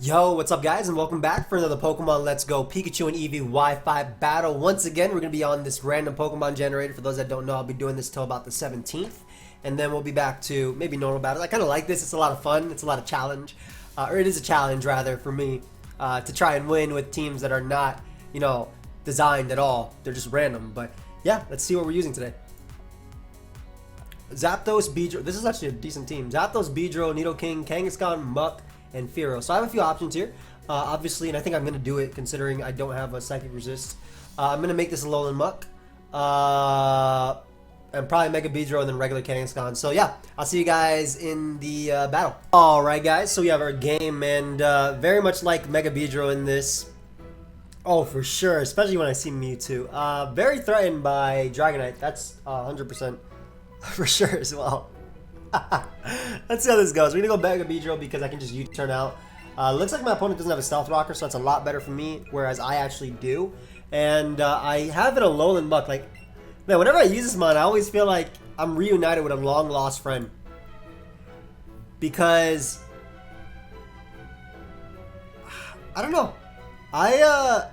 Yo, what's up guys, and welcome back for another Pokemon Let's Go Pikachu and Eevee Wi-Fi battle. Once again, we're going to be on this random Pokemon generator. For those that don't know, I'll be doing this till about the 17th. And then we'll be back to maybe normal battles. I kind of like this. It's a lot of fun. It's a lot of challenge. Or it is a challenge, rather, for me to try and win with teams that are not, designed at all. They're just random. But yeah, let's see what we're using today. Zapdos, Beedrill. This is actually a decent team. Zapdos, Beedrill, Nidoking, Kangaskhan, Muck, and Fearow. So I have a few options here, obviously, and I think I'm going to do it considering I don't have a Psychic Resist. I'm going to make this a Alolan Muck, and probably Mega Beedrill and then regular Kangaskhan. So yeah, I'll see you guys in the battle. Alright guys, so we have our game, and very much like Mega Beedrill in this. Oh, for sure, especially when I see Mewtwo. Very threatened by Dragonite, that's 100% for sure as well. Let's see how this goes. We're gonna go Mega Beedrill because I can just U-turn out. Looks like my opponent doesn't have a Stealth Rocker, so that's a lot better for me, whereas I actually do. And I have it a Alolan Muck. Like, man, whenever I use this mon, I always feel like I'm reunited with a long-lost friend. Because I don't know. I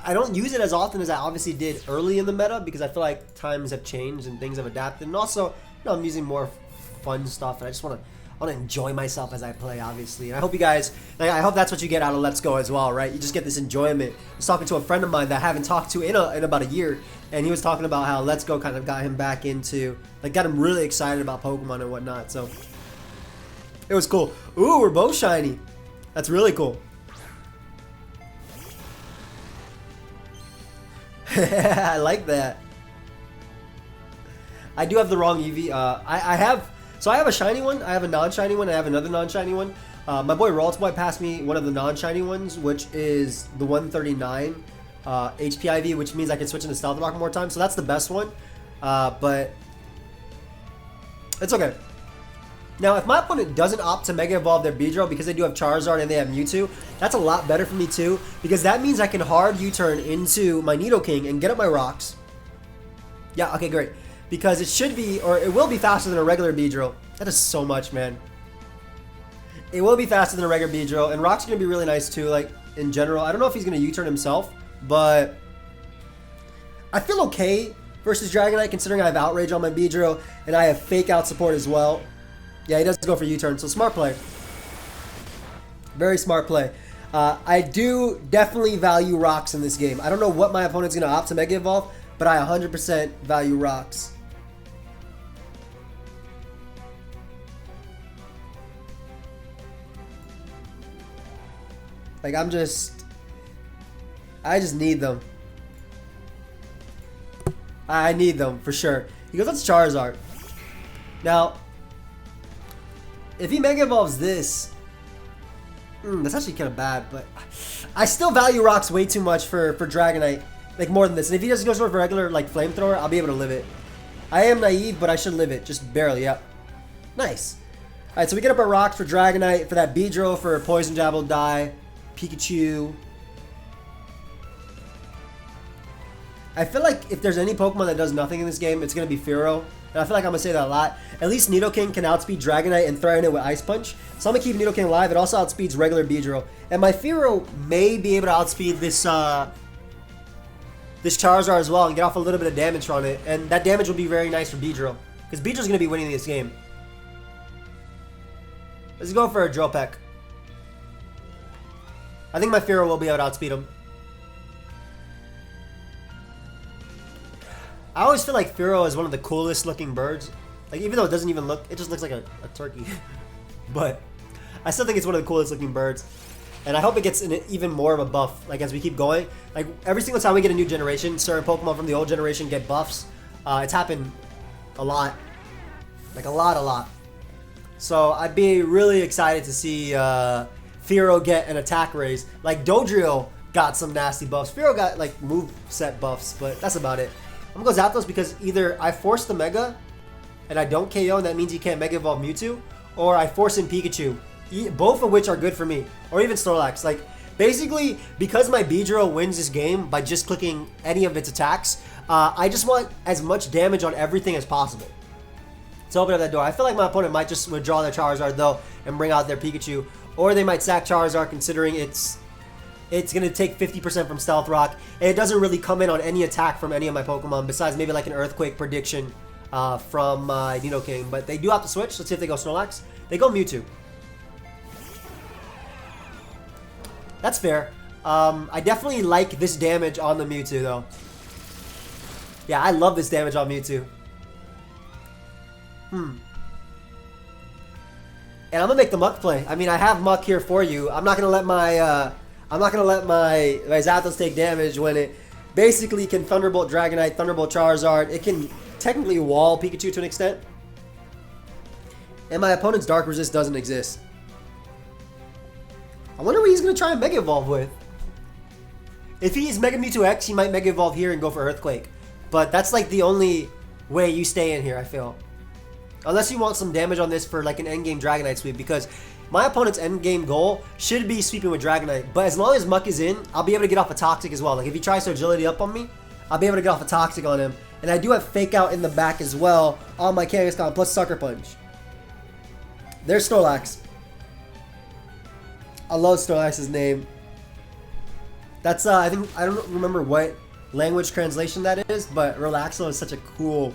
don't use it as often as I obviously did early in the meta because I feel like times have changed and things have adapted. And also, I'm using more fun stuff, and I just want to enjoy myself as I play, obviously. And I hope you guys, I hope that's what you get out of Let's Go as well, right? You just get this enjoyment. I was talking to a friend of mine that I haven't talked to in about a year, and he was talking about how Let's Go kind of got him back into, got him really excited about Pokemon and whatnot. So it was cool. Ooh, we're both shiny. That's really cool. I like that. I do have the wrong Eevee. I have a shiny one, I have a non-shiny one, I have another non-shiny one. My boy Raltsboy passed me one of the non-shiny ones, which is the 139 HP IV, which means I can switch into Stealth Rock more times. So that's the best one, but it's okay. Now, if my opponent doesn't opt to Mega Evolve their Beedrill because they do have Charizard and they have Mewtwo, that's a lot better for me too, because that means I can hard U-turn into my Nidoking and get up my rocks. Yeah, okay, great. Because it should be, or it will be faster than a regular Beedrill. That is so much, man. It will be faster than a regular Beedrill, and Rock's going to be really nice too, in general. I don't know if he's going to U-turn himself, but I feel okay versus Dragonite considering I have Outrage on my Beedrill, and I have Fake Out support as well. Yeah, he does go for U-turn, so smart play. Very smart play. I do definitely value Rocks in this game. I don't know what my opponent's going to opt to Mega Evolve, but I 100% value Rocks. I just need them. I need them, for sure. He goes, that's Charizard. Now, if he Mega Evolves this, that's actually kind of bad, but I still value Rocks way too much for Dragonite. More than this. And if he just goes for a regular, Flamethrower, I'll be able to live it. I am naive, but I should live it. Just barely, yep. Nice. Alright, so we get up our Rocks for Dragonite, for that Beedrill, for Poison Jab will die. Pikachu. I feel like if there's any Pokemon that does nothing in this game, it's going to be Fearow. And I feel like I'm going to say that a lot. At least Nidoking can outspeed Dragonite and threaten it with Ice Punch. So I'm going to keep Nidoking alive. It also outspeeds regular Beedrill. And my Fearow may be able to outspeed this Charizard as well and get off a little bit of damage on it. And that damage will be very nice for Beedrill, because Beedrill's going to be winning this game. Let's go for a Drill Peck. I think my Fearow will be able to outspeed him. I always feel like Fearow is one of the coolest looking birds. Even though it doesn't even look, it just looks like a turkey. But I still think it's one of the coolest looking birds. And I hope it gets even more of a buff, as we keep going. Every single time we get a new generation, certain Pokemon from the old generation get buffs. It's happened a lot. A lot. So I'd be really excited to see Fearow get an attack raise. Dodrio got some nasty buffs. Fearow got, move set buffs, but that's about it. I'm going to go Zapdos because either I force the Mega and I don't KO, and that means he can't Mega Evolve Mewtwo, or I force in Pikachu. Both of which are good for me. Or even Snorlax. Basically, because my Beedrill wins this game by just clicking any of its attacks, I just want as much damage on everything as possible. to open up that door. I feel like my opponent might just withdraw their Charizard though and bring out their Pikachu. Or they might sack Charizard considering it's going to take 50% from Stealth Rock. And it doesn't really come in on any attack from any of my Pokemon besides maybe like an Earthquake prediction from Nidoking. But they do have to switch. Let's see if they go Snorlax. They go Mewtwo. That's fair. I definitely like this damage on the Mewtwo though. Yeah, I love this damage on Mewtwo. And I'm gonna make the Muck play. I mean, I have Muck here for you. I'm not gonna let my Zapdos take damage when it basically can Thunderbolt Dragonite, Thunderbolt Charizard. It can technically wall Pikachu to an extent. And my opponent's Dark Resist doesn't exist. I wonder what he's gonna try and Mega Evolve with. If he is Mega Mewtwo X, he might Mega Evolve here and go for Earthquake. But that's like the only way you stay in here, I feel. Unless you want some damage on this for like an endgame Dragonite sweep, because my opponent's endgame goal should be sweeping with Dragonite. But as long as Muck is in, I'll be able to get off a Toxic as well. Like if he tries to Agility up on me, I'll be able to get off a Toxic on him. And I do have Fake Out in the back as well on my Kangaskhan plus Sucker Punch. There's Snorlax. I love Snorlax's name. That's I think I don't remember what language translation that is, but Relaxo is such a cool.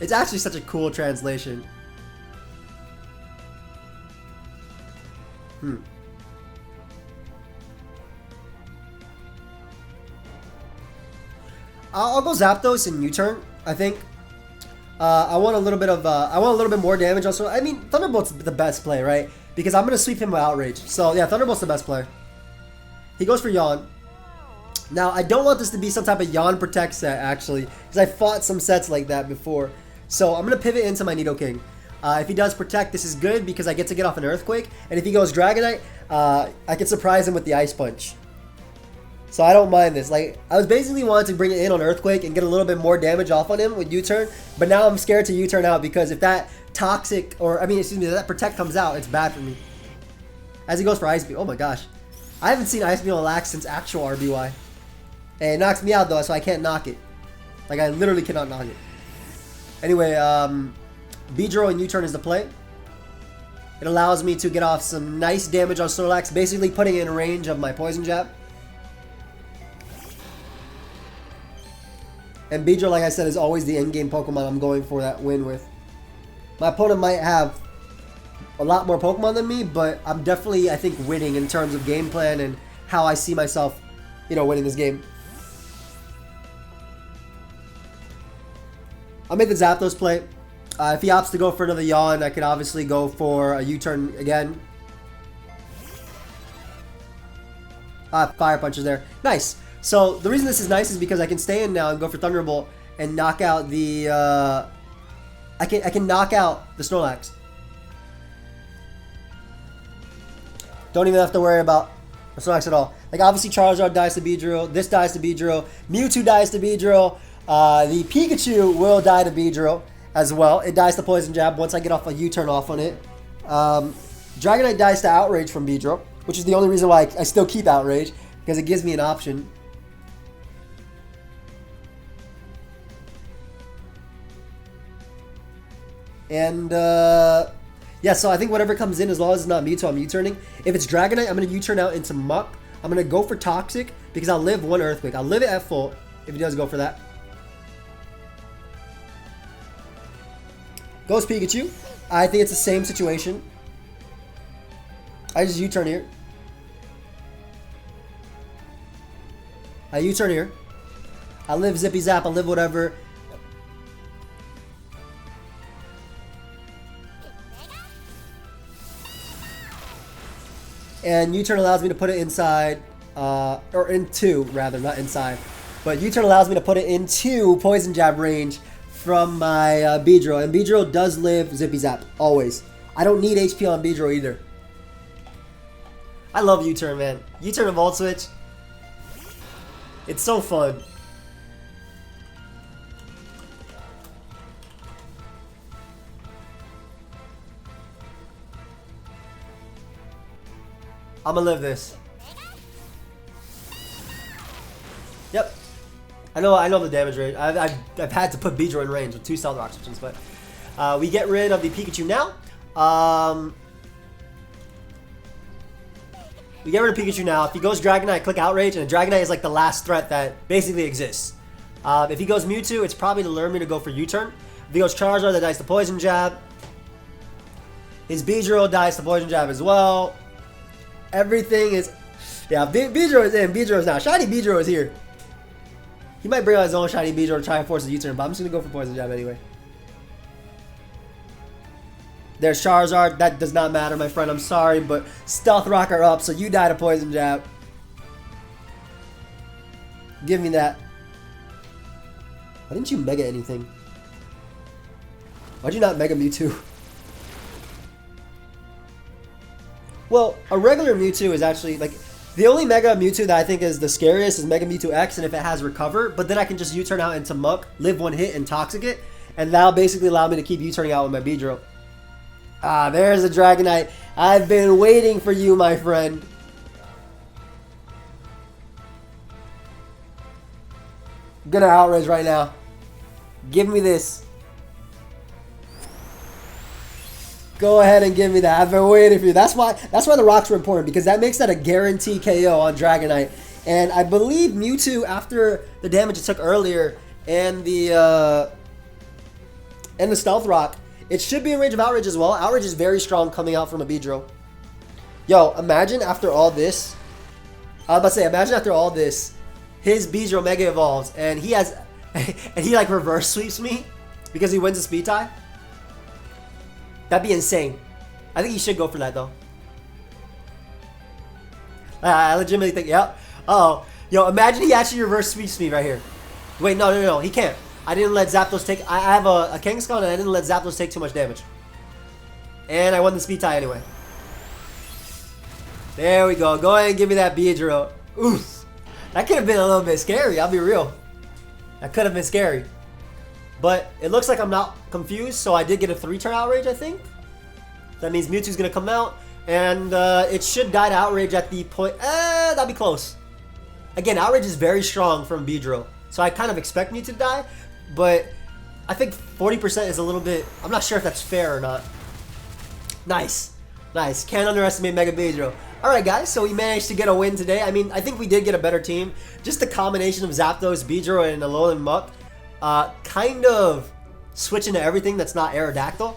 It's actually such a cool translation. I'll go Zapdos and U-turn. I think. I want a little bit of. I want a little bit more damage. Also, I mean, Thunderbolt's the best play, right? Because I'm gonna sweep him with Outrage. So yeah, Thunderbolt's the best play. He goes for Yawn. Now I don't want this to be some type of Yawn Protect set actually, because I fought some sets like that before. So I'm gonna pivot into my Nidoking. If he does Protect, this is good because I get to get off an Earthquake. And if he goes Dragonite, I can surprise him with the Ice Punch. So I don't mind this. Like, I was basically wanting to bring it in on Earthquake and get a little bit more damage off on him with U-turn. But now I'm scared to U-turn out because if that Toxic, or I mean, excuse me, if that Protect comes out, it's bad for me. As he goes for Ice Beam. Oh my gosh. I haven't seen Ice Beam on Lax since actual RBY. And it knocks me out though, so I can't knock it. Like, I literally cannot knock it. Anyway, Beedrill and U-turn is the play. It allows me to get off some nice damage on Snorlax, basically putting it in range of my Poison Jab. And Beedrill, like I said, is always the endgame Pokemon I'm going for that win with. My opponent might have a lot more Pokemon than me, but I'm definitely, I think, winning in terms of game plan and how I see myself, you know, winning this game. I'll make the Zapdos play. If he opts to go for another Yawn, I could obviously go for a U-turn again. Fire Punch is there. Nice. So the reason this is nice is because I can stay in now and go for Thunderbolt and knock out the. I can knock out the Snorlax. Don't even have to worry about the Snorlax at all. Like obviously Charizard dies to Beedrill. This dies to Beedrill. Mewtwo dies to Beedrill. The Pikachu will die to Beedrill as well. It dies to Poison Jab once I get off a U-turn off on it. Dragonite dies to Outrage from Beedrill, which is the only reason why I still keep Outrage, because it gives me an option. And yeah, so I think whatever comes in, as long as it's not Mewtwo, I'm U-turning. If it's Dragonite, I'm going to U-turn out into Muck. I'm going to go for Toxic because I'll live one Earthquake. I'll live it at full if he does go for that. Goes Pikachu. I think it's the same situation. I just U-turn here. I U-turn here. I live Zippy Zap. I live whatever. And U-turn allows me to put it inside, or into, rather, not inside. But U-turn allows me to put it into Poison Jab range from my Beedrill. And Beedrill does live Zippy Zap, always. I don't need HP on Beedrill either. I love U-turn, man. U-turn and Volt Switch. It's so fun. I'm gonna live this. Yep. I know the damage range. I've had to put Beedrill in range with 2 Stealth Rock switches, but we get rid of the Pikachu now. we get rid of Pikachu now. If he goes Dragonite, click Outrage, and Dragonite is like the last threat that basically exists. If he goes Mewtwo, it's probably to lure me to go for U-turn. If he goes Charizard, that dies to Poison Jab. His Beedrill dies to Poison Jab as well. Everything is... Yeah, Beedrill is in. Beedrill is now. Shiny Beedrill is here. He might bring out his own Shiny Beedrill to try and force a U-turn, but I'm just going to go for Poison Jab anyway. There's Charizard. That does not matter, my friend. I'm sorry, but Stealth Rocker up, so you die to Poison Jab. Give me that. Why didn't you Mega anything? Why'd you not Mega Mewtwo? Well, a regular Mewtwo is actually, like, the only Mega Mewtwo that I think is the scariest is Mega Mewtwo X, and if it has Recover, but then I can just U-turn out into Muck, live one hit, and Toxic it, and that'll basically allow me to keep U-turning out with my Beedrill. Ah, there's a Dragonite. I've been waiting for you, my friend. I'm gonna Outrage right now. Give me this. Go ahead and give me that. I've been waiting for you. That's why the rocks were important, because that makes that a guarantee KO on Dragonite. And I believe Mewtwo, after the damage it took earlier and the Stealth Rock, it should be in range of Outrage as well. Outrage is very strong coming out from a Beedrill. Yo, imagine after all this. I was about to say, imagine after all this, his Beedrill Mega Evolves, and he has, and he like reverse sweeps me because he wins a speed tie. That'd be insane. I think he should go for that though. I legitimately think, yep. Uh-oh. Yo, imagine he actually reverse sweeps me right here. Wait, no, he can't. I didn't let Zapdos take... I have a Kangaskhan, and I didn't let Zapdos take too much damage. And I won the speed tie anyway. There we go. Go ahead and give me that Beedrill. Oof. That could have been a little bit scary, I'll be real. That could have been scary. But it looks like I'm not confused, so I did get a 3-turn Outrage, I think. That means Mewtwo's going to come out, and it should die to Outrage at the point... that'll be close. Again, Outrage is very strong from Beedrill, so I kind of expect Mewtwo to die, but I think 40% is a little bit... I'm not sure if that's fair or not. Nice. Nice. Can't underestimate Mega Beedrill. Alright guys, so we managed to get a win today. I mean, I think we did get a better team. Just the combination of Zapdos, Beedrill, and Alolan Muck kind of switching to everything that's not Aerodactyl.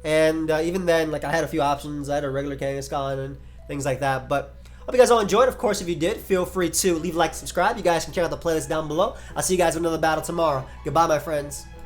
And even then, like, I had a few options. I had a regular Kangaskhan and things like that. But hope you guys all enjoyed. Of course, if you did, feel free to leave a like, subscribe. You guys can check out the playlist down below. I'll see you guys with another battle tomorrow. Goodbye, my friends.